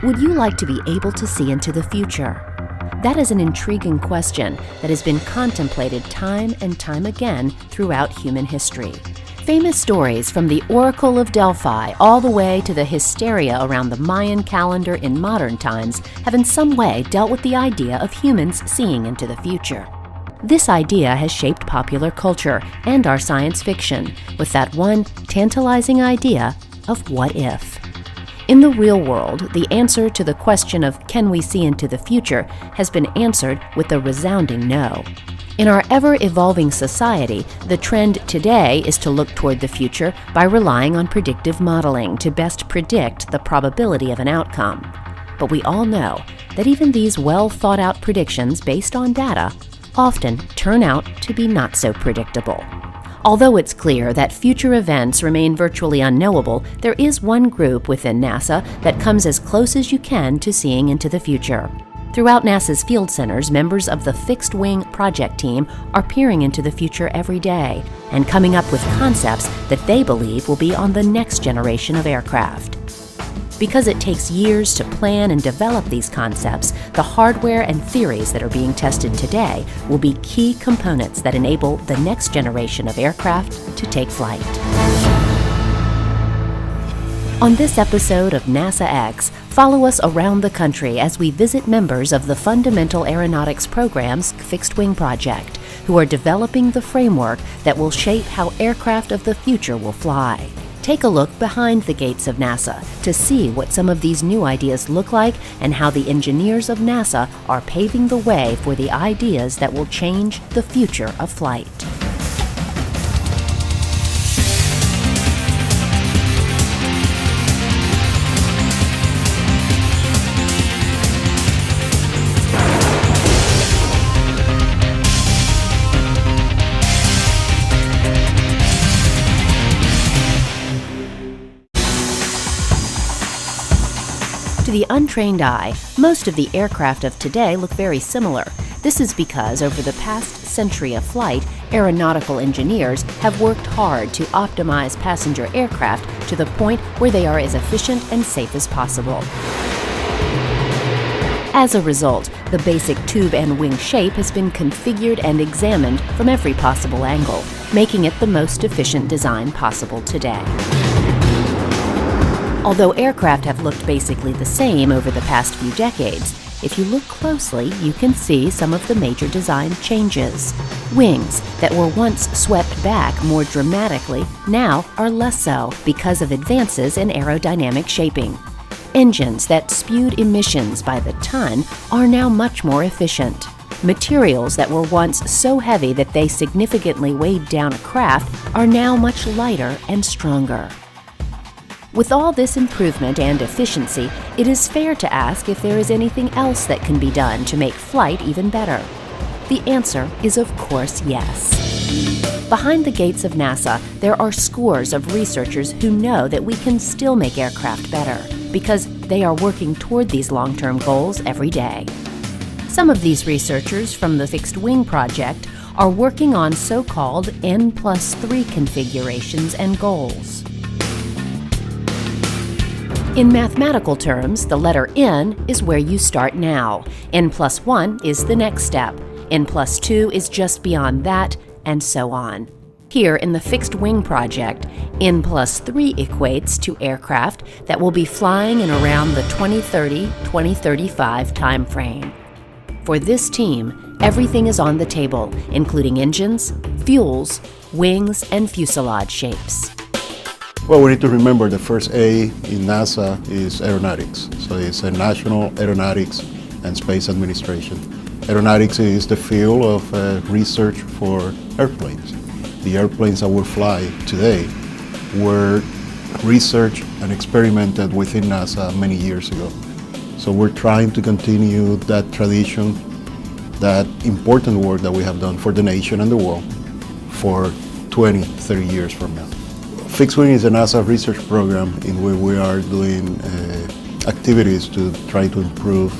Would you like to be able to see into the future? That is an intriguing question that has been contemplated time and time again throughout human history. Famous stories from the Oracle of Delphi all the way to the hysteria around the Mayan calendar in modern times have in some way dealt with the idea of humans seeing into the future. This idea has shaped popular culture and our science fiction with that one tantalizing idea of what if. In the real world, the answer to the question of can we see into the future has been answered with a resounding no. In our ever-evolving society, the trend today is to look toward the future by relying on predictive modeling to best predict the probability of an outcome. But we all know that even these well-thought-out predictions based on data often turn out to be not so predictable. Although it's clear that future events remain virtually unknowable, there is one group within NASA that comes as close as you can to seeing into the future. Throughout NASA's field centers, members of the Fixed Wing Project team are peering into the future every day and coming up with concepts that they believe will be on the next generation of aircraft. Because it takes years to plan and develop these concepts, the hardware and theories that are being tested today will be key components that enable the next generation of aircraft to take flight. On this episode of NASA X, follow us around the country as we visit members of the Fundamental Aeronautics Program's Fixed Wing Project, who are developing the framework that will shape how aircraft of the future will fly. Take a look behind the gates of NASA to see what some of these new ideas look like and how the engineers of NASA are paving the way for the ideas that will change the future of flight. To the untrained eye, most of the aircraft of today look very similar. This is because over the past century of flight, aeronautical engineers have worked hard to optimize passenger aircraft to the point where they are as efficient and safe as possible. As a result, the basic tube and wing shape has been configured and examined from every possible angle, making it the most efficient design possible today. Although aircraft have looked basically the same over the past few decades, if you look closely, you can see some of the major design changes. Wings that were once swept back more dramatically now are less so because of advances in aerodynamic shaping. Engines that spewed emissions by the ton are now much more efficient. Materials that were once so heavy that they significantly weighed down a craft are now much lighter and stronger. With all this improvement and efficiency, it is fair to ask if there is anything else that can be done to make flight even better. The answer is of course yes. Behind the gates of NASA, there are scores of researchers who know that we can still make aircraft better because they are working toward these long-term goals every day. Some of these researchers from the Fixed Wing Project are working on so-called N+3 configurations and goals. In mathematical terms, the letter N is where you start now. N+1 is the next step. N+2 is just beyond that, and so on. Here in the Fixed Wing Project, N+3 equates to aircraft that will be flying in around the 2030-2035 timeframe. For this team, everything is on the table, including engines, fuels, wings, and fuselage shapes. Well, we need to remember the first A in NASA is aeronautics. So it's a National Aeronautics and Space Administration. Aeronautics is the field of research for airplanes. The airplanes that will fly today were researched and experimented within NASA many years ago. So we're trying to continue that tradition, that important work that we have done for the nation and the world for 20, 30 years from now. Fixed Wing is a NASA research program in which we are doing activities to try to improve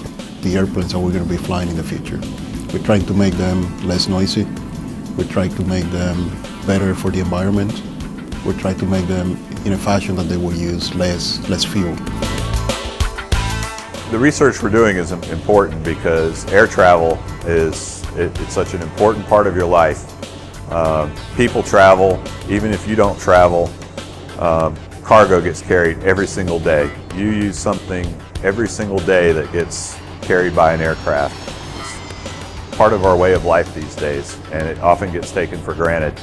the airplanes that we're going to be flying in the future. We're trying to make them less noisy. We're trying to make them better for the environment. We're trying to make them in a fashion that they will use less fuel. The research we're doing is important because air travel it's such an important part of your life. People travel, even if you don't travel, cargo gets carried every single day. You use something every single day that gets carried by an aircraft. It's part of our way of life these days, and it often gets taken for granted.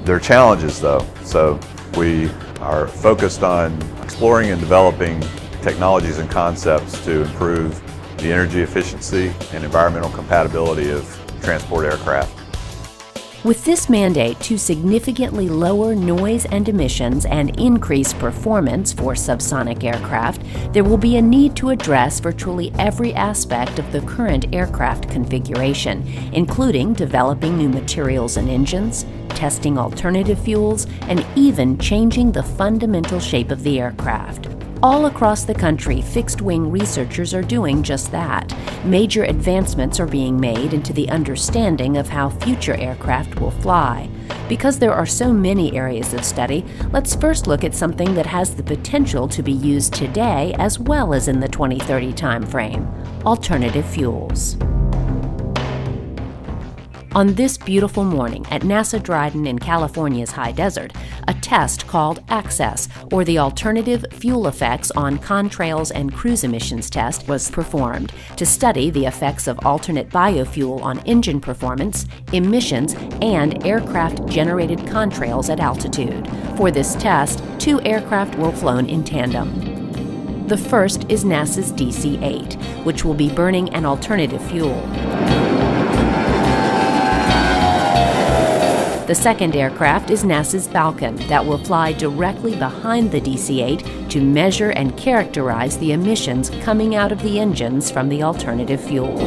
There are challenges though, so we are focused on exploring and developing technologies and concepts to improve the energy efficiency and environmental compatibility of transport aircraft. With this mandate to significantly lower noise and emissions and increase performance for subsonic aircraft, there will be a need to address virtually every aspect of the current aircraft configuration, including developing new materials and engines, testing alternative fuels, and even changing the fundamental shape of the aircraft. All across the country, fixed-wing researchers are doing just that. Major advancements are being made into the understanding of how future aircraft will fly. Because there are so many areas of study, let's first look at something that has the potential to be used today as well as in the 2030 timeframe: alternative fuels. On this beautiful morning at NASA Dryden in California's high desert, a test called ACCESS, or the Alternative Fuel Effects on Contrails and Cruise Emissions test, was performed to study the effects of alternate biofuel on engine performance, emissions, and aircraft-generated contrails at altitude. For this test, 2 aircraft were flown in tandem. The first is NASA's DC-8, which will be burning an alternative fuel. The second aircraft is NASA's Falcon that will fly directly behind the DC-8 to measure and characterize the emissions coming out of the engines from the alternative fuel.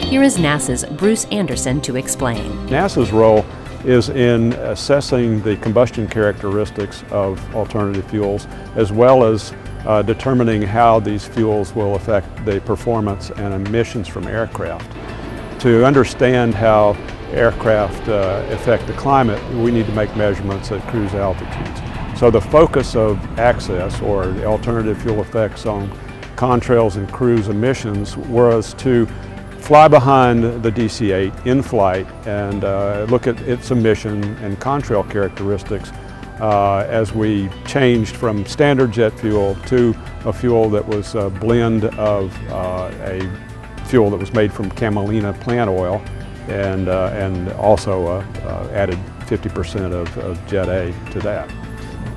Here is NASA's Bruce Anderson to explain. NASA's role is in assessing the combustion characteristics of alternative fuels, as well as determining how these fuels will affect the performance and emissions from aircraft. To understand how aircraft affect the climate, we need to make measurements at cruise altitudes. So the focus of ACCESS, or the Alternative Fuel Effects on Contrails and Cruise Emissions, was to fly behind the DC-8 in flight and look at its emission and contrail characteristics as we changed from standard jet fuel to a fuel that was a blend of a fuel that was made from camelina plant oil, and also added 50% of Jet A to that.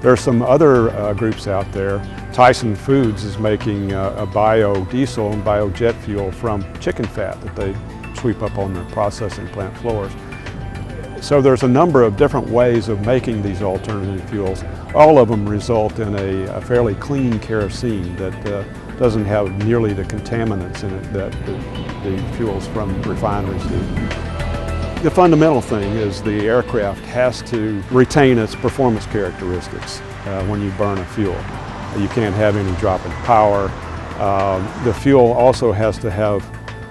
There are some other groups out there. Tyson Foods is making a biodiesel and biojet fuel from chicken fat that they sweep up on their processing plant floors. So there's a number of different ways of making these alternative fuels. All of them result in a fairly clean kerosene that doesn't have nearly the contaminants in it that the fuels from refineries do. The fundamental thing is the aircraft has to retain its performance characteristics when you burn a fuel. You can't have any drop in power. The fuel also has to have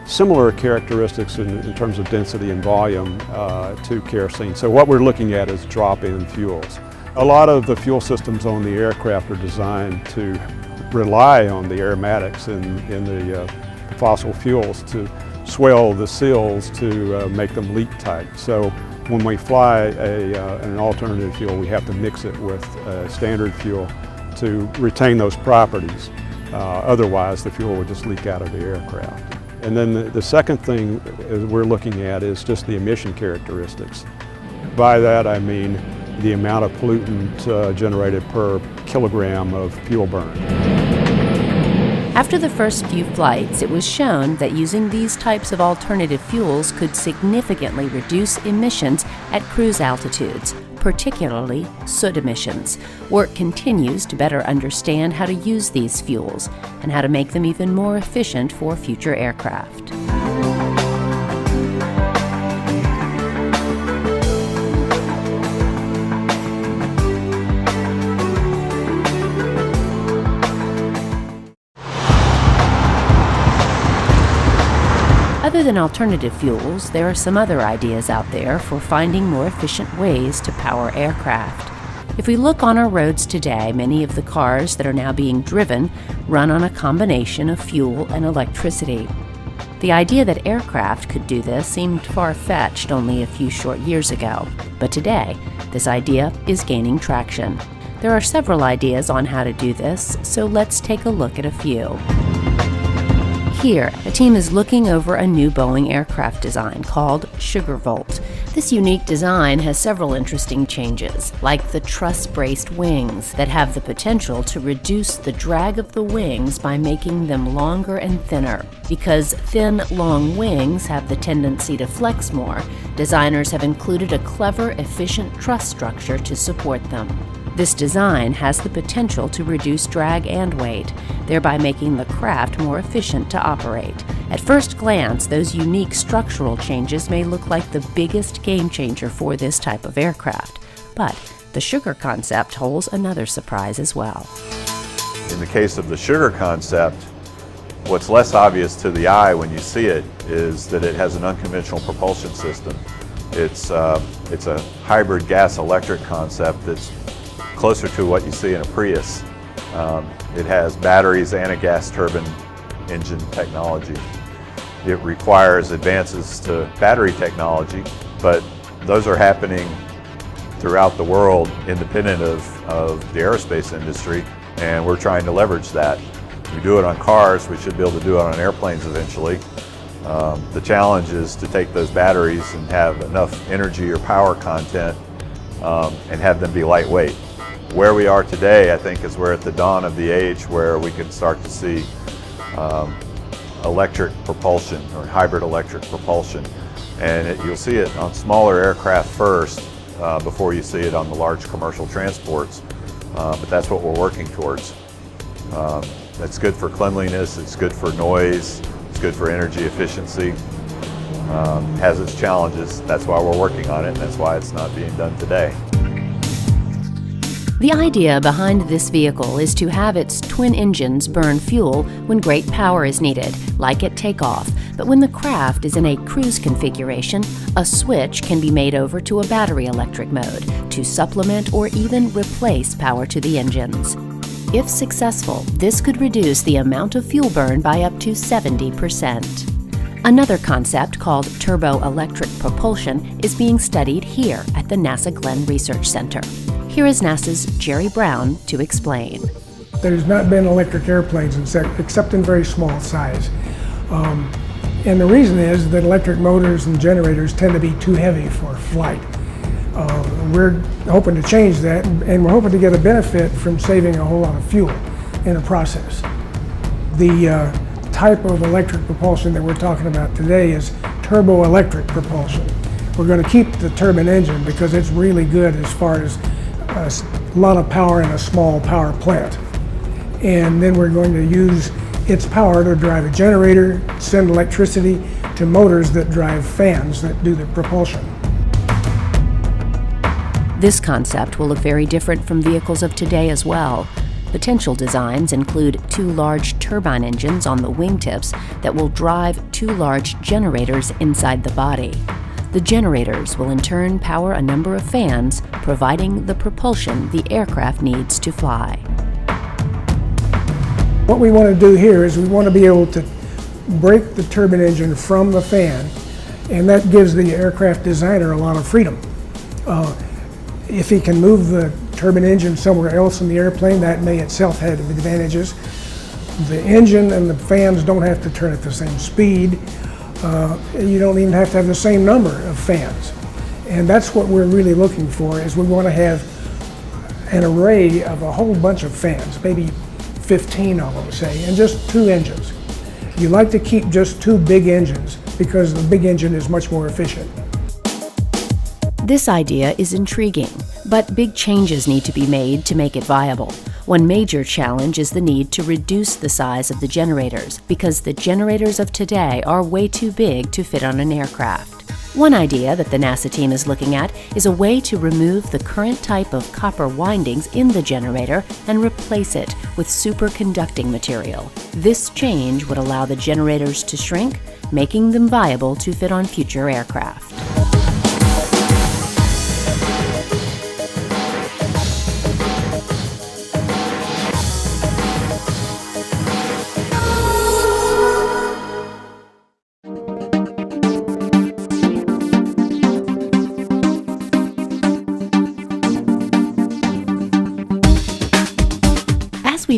similar characteristics in terms of density and volume to kerosene. So what we're looking at is drop-in fuels. A lot of the fuel systems on the aircraft are designed to rely on the aromatics in the fossil fuels to swell the seals to make them leak tight. So when we fly an alternative fuel, we have to mix it with standard fuel to retain those properties. Otherwise, the fuel would just leak out of the aircraft. And then the second thing we're looking at is just the emission characteristics. By that I mean the amount of pollutant generated per kilogram of fuel burn. After the first few flights, it was shown that using these types of alternative fuels could significantly reduce emissions at cruise altitudes, particularly soot emissions. Work continues to better understand how to use these fuels and how to make them even more efficient for future aircraft. Other than alternative fuels, there are some other ideas out there for finding more efficient ways to power aircraft. If we look on our roads today, many of the cars that are now being driven run on a combination of fuel and electricity. The idea that aircraft could do this seemed far-fetched only a few short years ago, but today, this idea is gaining traction. There are several ideas on how to do this, so let's take a look at a few. Here, a team is looking over a new Boeing aircraft design called SugarVolt. This unique design has several interesting changes, like the truss-braced wings that have the potential to reduce the drag of the wings by making them longer and thinner. Because thin, long wings have the tendency to flex more, designers have included a clever, efficient truss structure to support them. This design has the potential to reduce drag and weight, thereby making the craft more efficient to operate. At first glance, those unique structural changes may look like the biggest game changer for this type of aircraft, but the Sugar concept holds another surprise as well. In the case of the Sugar concept, what's less obvious to the eye when you see it is that it has an unconventional propulsion system. It's a hybrid gas-electric concept that's closer to what you see in a Prius. It has batteries and a gas turbine engine technology. It requires advances to battery technology, but those are happening throughout the world independent of the aerospace industry, and we're trying to leverage that. We do it on cars, we should be able to do it on airplanes eventually. The challenge is to take those batteries and have enough energy or power content and have them be lightweight. Where we are today, I think, is we're at the dawn of the age where we can start to see electric propulsion or hybrid electric propulsion. And you'll see it on smaller aircraft first before you see it on the large commercial transports. But that's what we're working towards. That's good for cleanliness, it's good for noise, it's good for energy efficiency. Has its challenges. That's why we're working on it, and that's why it's not being done today. The idea behind this vehicle is to have its twin engines burn fuel when great power is needed, like at takeoff. But when the craft is in a cruise configuration, a switch can be made over to a battery electric mode to supplement or even replace power to the engines. If successful, this could reduce the amount of fuel burn by up to 70%. Another concept called turbo-electric propulsion is being studied here at the NASA Glenn Research Center. Here is NASA's Jerry Brown to explain. There's not been electric airplanes except in very small size. And the reason is that electric motors and generators tend to be too heavy for flight. We're hoping to change that, and we're hoping to get a benefit from saving a whole lot of fuel in the process. The type of electric propulsion that we're talking about today is turbo-electric propulsion. We're going to keep the turbine engine because it's really good as far as a lot of power in a small power plant. And then we're going to use its power to drive a generator, send electricity to motors that drive fans that do the propulsion. This concept will look very different from vehicles of today as well. Potential designs include two large turbine engines on the wingtips that will drive two large generators inside the body. The generators will in turn power a number of fans, providing the propulsion the aircraft needs to fly. What we want to do here is we want to be able to break the turbine engine from the fan, and that gives the aircraft designer a lot of freedom. If he can move the turbine engine somewhere else in the airplane, that may itself have advantages. The engine and the fans don't have to turn at the same speed. You don't even have to have the same number of fans. And that's what we're really looking for, is we want to have an array of a whole bunch of fans, maybe 15 of them, say, and just two engines. You like to keep just two big engines because the big engine is much more efficient. This idea is intriguing, but big changes need to be made to make it viable. One major challenge is the need to reduce the size of the generators, because the generators of today are way too big to fit on an aircraft. One idea that the NASA team is looking at is a way to remove the current type of copper windings in the generator and replace it with superconducting material. This change would allow the generators to shrink, making them viable to fit on future aircraft.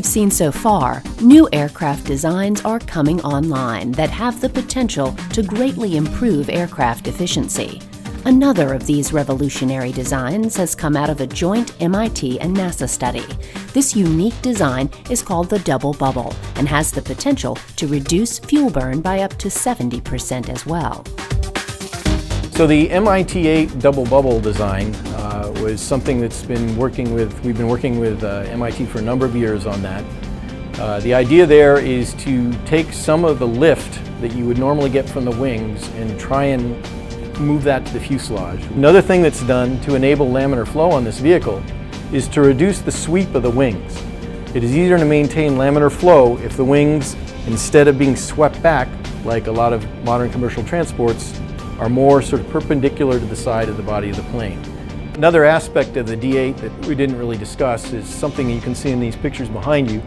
we've seen so far, new aircraft designs are coming online that have the potential to greatly improve aircraft efficiency. Another of these revolutionary designs has come out of a joint MIT and NASA study. This unique design is called the double bubble and has the potential to reduce fuel burn by up to 70% as well. So the MIT-8 double bubble design was something we've been working with MIT for a number of years on that. The idea there is to take some of the lift that you would normally get from the wings and try and move that to the fuselage. Another thing that's done to enable laminar flow on this vehicle is to reduce the sweep of the wings. It is easier to maintain laminar flow if the wings, instead of being swept back like a lot of modern commercial transports, are more sort of perpendicular to the side of the body of the plane. Another aspect of the D8 that we didn't really discuss is something you can see in these pictures behind you.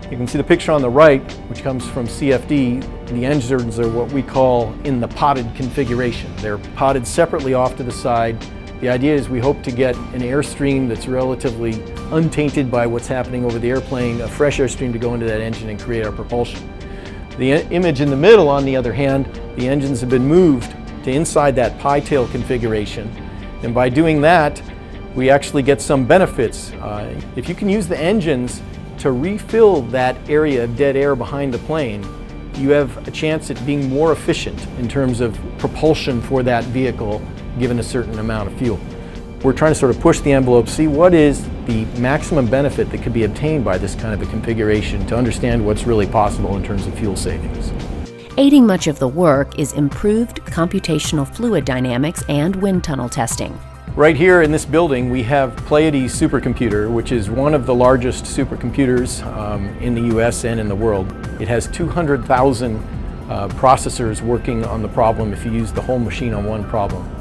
You can see the picture on the right, which comes from CFD. The engines are what we call in the potted configuration. They're potted separately off to the side. The idea is we hope to get an airstream that's relatively untainted by what's happening over the airplane, a fresh airstream to go into that engine and create our propulsion. The image in the middle, on the other hand, the engines have been moved to inside that pie tail configuration. And by doing that, we actually get some benefits. If you can use the engines to refill that area of dead air behind the plane, you have a chance at being more efficient in terms of propulsion for that vehicle given a certain amount of fuel. We're trying to sort of push the envelope, see what is the maximum benefit that could be obtained by this kind of a configuration to understand what's really possible in terms of fuel savings. Aiding much of the work is improved computational fluid dynamics and wind tunnel testing. Right here in this building, we have Pleiades supercomputer, which is one of the largest supercomputers in the US and in the world. It has 200,000 processors working on the problem if you use the whole machine on one problem.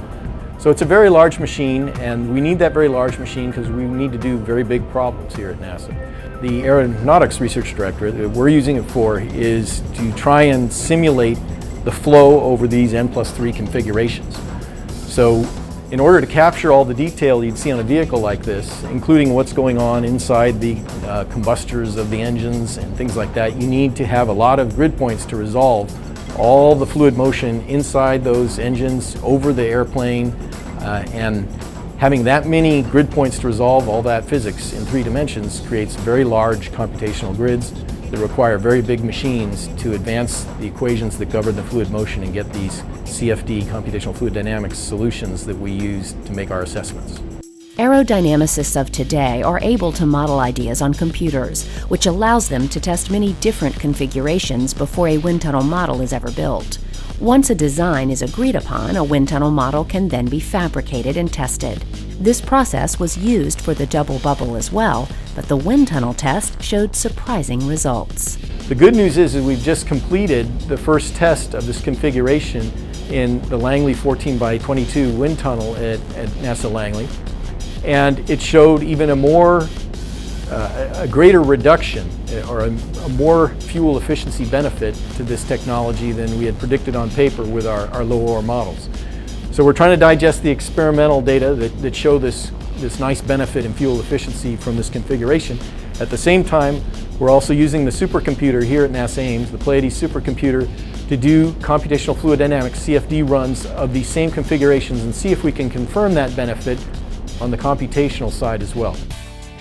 So it's a very large machine, and we need that very large machine because we need to do very big problems here at NASA. The Aeronautics Research Directorate that we're using it for is to try and simulate the flow over these N+3 configurations. So in order to capture all the detail you'd see on a vehicle like this, including what's going on inside the combustors of the engines and things like that, you need to have a lot of grid points to resolve all the fluid motion inside those engines, over the airplane, and having that many grid points to resolve all that physics in 3 dimensions creates very large computational grids that require very big machines to advance the equations that govern the fluid motion and get these CFD, computational fluid dynamics solutions that we use to make our assessments. Aerodynamicists of today are able to model ideas on computers, which allows them to test many different configurations before a wind tunnel model is ever built. Once a design is agreed upon, a wind tunnel model can then be fabricated and tested. This process was used for the double bubble as well, but the wind tunnel test showed surprising results. The good news is we've just completed the first test of this configuration in the Langley 14x22 wind tunnel at NASA Langley, and it showed even a greater reduction or a more fuel efficiency benefit to this technology than we had predicted on paper with our low-OR models. So we're trying to digest the experimental data that show this nice benefit in fuel efficiency from this configuration. At the same time, we're also using the supercomputer here at NASA Ames, the Pleiades supercomputer, to do computational fluid dynamics CFD runs of these same configurations and see if we can confirm that benefit on the computational side as well.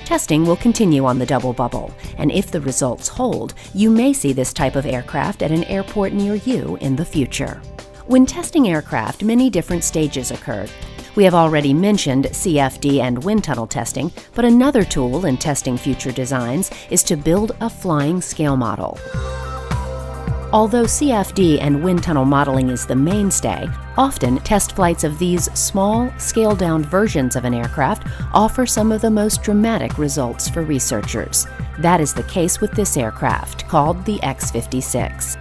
Testing will continue on the double bubble, and if the results hold, you may see this type of aircraft at an airport near you in the future. When testing aircraft, many different stages occurred. We have already mentioned CFD and wind tunnel testing, but another tool in testing future designs is to build a flying scale model. Although CFD and wind tunnel modeling is the mainstay, often test flights of these small, scaled-down versions of an aircraft offer some of the most dramatic results for researchers. That is the case with this aircraft, called the X-56.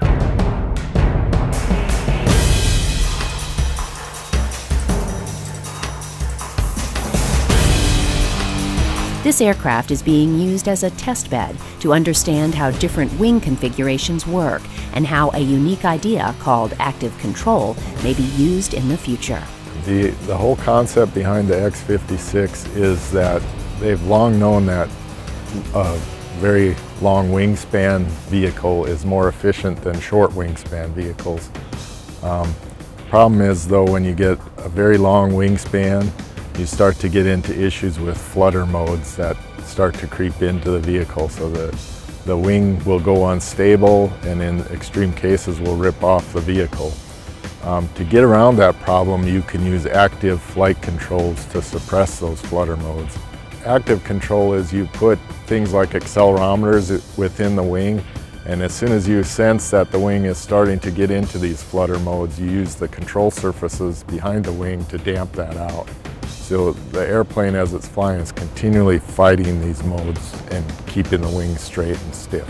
This aircraft is being used as a test bed to understand how different wing configurations work and how a unique idea called active control may be used in the future. The whole concept behind the X-56 is that they've long known that very long wingspan vehicle is more efficient than short wingspan vehicles. Problem is though, when you get a very long wingspan, you start to get into issues with flutter modes that start to creep into the vehicle, so that the wing will go unstable and in extreme cases will rip off the vehicle. To get around that problem, you can use active flight controls to suppress those flutter modes. Active control is you put things like accelerometers within the wing, and as soon as you sense that the wing is starting to get into these flutter modes, you use the control surfaces behind the wing to damp that out. So the airplane, as it's flying, is continually fighting these modes and keeping the wing straight and stiff.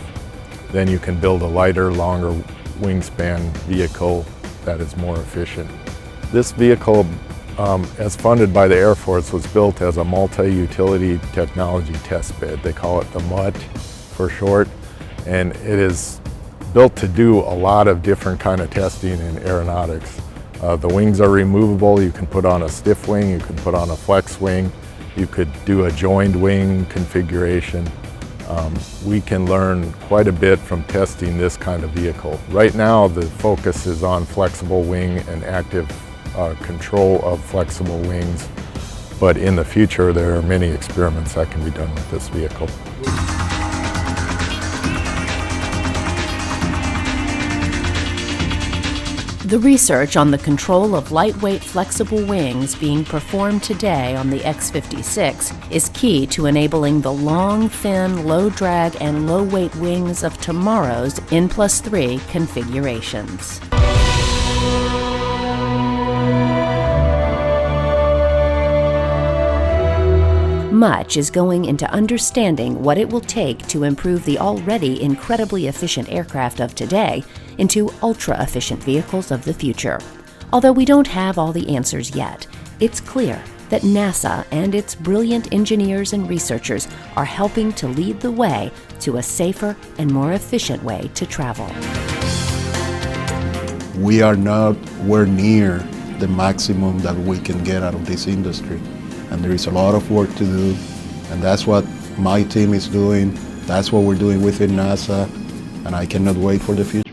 Then you can build a lighter, longer wingspan vehicle that is more efficient. This vehicle, as funded by the Air Force, was built as a multi-utility technology test bed. They call it the MUT for short, and it is built to do a lot of different kind of testing in aeronautics. The wings are removable. You can put on a stiff wing, you can put on a flex wing, you could do a joined wing configuration. We can learn quite a bit from testing this kind of vehicle. Right now, the focus is on flexible wing and active control of flexible wings, but in the future, there are many experiments that can be done with this vehicle. The research on the control of lightweight, flexible wings being performed today on the X-56 is key to enabling the long, thin, low-drag, and low-weight wings of tomorrow's N+3 configurations. Much is going into understanding what it will take to improve the already incredibly efficient aircraft of today into ultra-efficient vehicles of the future. Although we don't have all the answers yet, it's clear that NASA and its brilliant engineers and researchers are helping to lead the way to a safer and more efficient way to travel. We are nowhere near the maximum that we can get out of this industry. And there is a lot of work to do, and that's what my team is doing. That's what we're doing within NASA, and I cannot wait for the future.